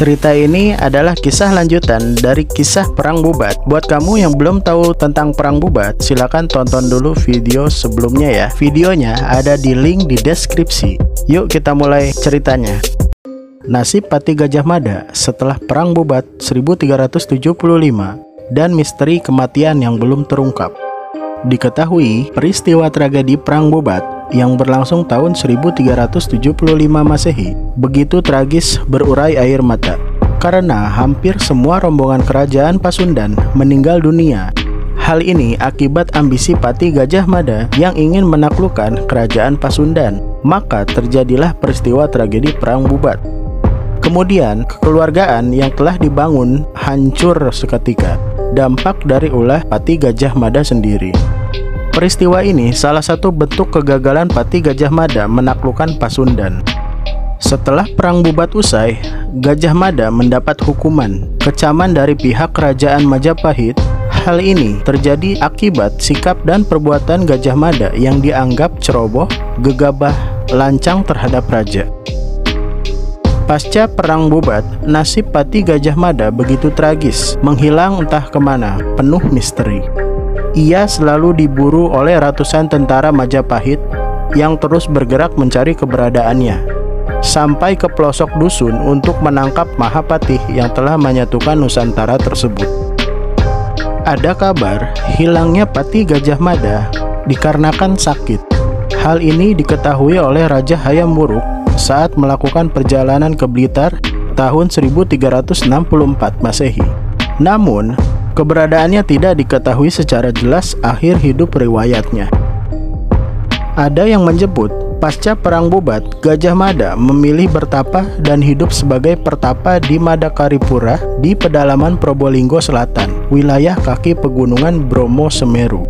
Cerita ini adalah kisah lanjutan dari kisah Perang Bubat. Buat kamu yang belum tahu tentang Perang Bubat, silakan tonton dulu video sebelumnya ya. Videonya ada di link di deskripsi. Yuk kita mulai ceritanya. Nasib Pati Gajah Mada setelah Perang Bubat 1375 dan misteri kematian yang belum terungkap. Diketahui peristiwa tragedi Perang Bubat yang berlangsung tahun 1375 Masehi begitu tragis berurai air mata karena hampir semua rombongan kerajaan Pasundan meninggal dunia. Hal ini akibat ambisi Pati Gajah Mada yang ingin menaklukkan kerajaan Pasundan. Maka terjadilah peristiwa tragedi Perang Bubat. Kemudian kekeluargaan yang telah dibangun hancur seketika. Dampak dari ulah Pati Gajah Mada sendiri. Peristiwa ini salah satu bentuk kegagalan Pati Gajah Mada menaklukkan Pasundan. Setelah Perang Bubat usai, Gajah Mada mendapat hukuman kecaman dari pihak kerajaan Majapahit. Hal ini terjadi akibat sikap dan perbuatan Gajah Mada yang dianggap ceroboh, gegabah, lancang terhadap raja. Pasca Perang Bubat, nasib Pati Gajah Mada begitu tragis, menghilang entah kemana, penuh misteri. Ia selalu diburu oleh ratusan tentara Majapahit yang terus bergerak mencari keberadaannya, sampai ke pelosok dusun untuk menangkap Mahapatih yang telah menyatukan Nusantara tersebut. Ada kabar hilangnya Pati Gajah Mada dikarenakan sakit. Hal ini diketahui oleh Raja Hayam Wuruk saat melakukan perjalanan ke Blitar tahun 1364 Masehi. Namun, keberadaannya tidak diketahui secara jelas akhir hidup riwayatnya. Ada yang menyebut, pasca Perang Bubat, Gajah Mada memilih bertapa dan hidup sebagai pertapa di Madakaripura di pedalaman Probolinggo Selatan, wilayah kaki pegunungan Bromo Semeru.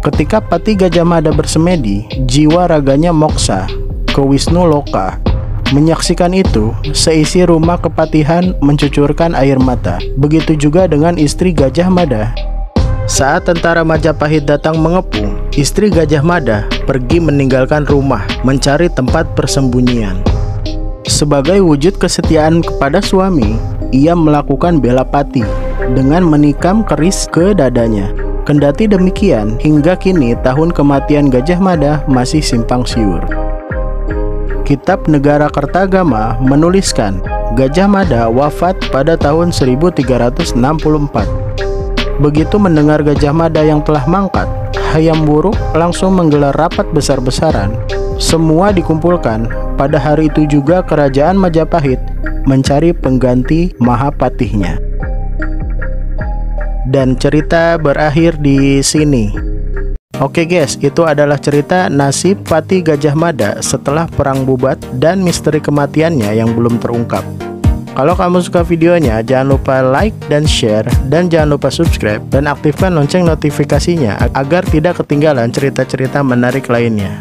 Ketika Pati Gajah Mada bersemedi, jiwa raganya moksa ke Wisnu Loka. Menyaksikan itu, seisi rumah kepatihan mencucurkan air mata. Begitu juga dengan istri Gajah Mada. Saat tentara Majapahit datang mengepung, istri Gajah Mada pergi meninggalkan rumah, mencari tempat persembunyian. Sebagai wujud kesetiaan kepada suami, ia melakukan bela pati dengan menikam keris ke dadanya. Kendati demikian, hingga kini tahun kematian Gajah Mada masih simpang siur. Kitab Negara Kertagama menuliskan Gajah Mada wafat pada tahun 1364. Begitu mendengar Gajah Mada yang telah mangkat, Hayam Wuruk langsung menggelar rapat besar-besaran. Semua dikumpulkan. Pada hari itu juga kerajaan Majapahit mencari pengganti Mahapatihnya. Dan cerita berakhir di sini. Oke guys, itu adalah cerita nasib Pati Gajah Mada setelah Perang Bubat dan misteri kematiannya yang belum terungkap. Kalau kamu suka videonya, jangan lupa like dan share, dan jangan lupa subscribe dan aktifkan lonceng notifikasinya agar tidak ketinggalan cerita-cerita menarik lainnya.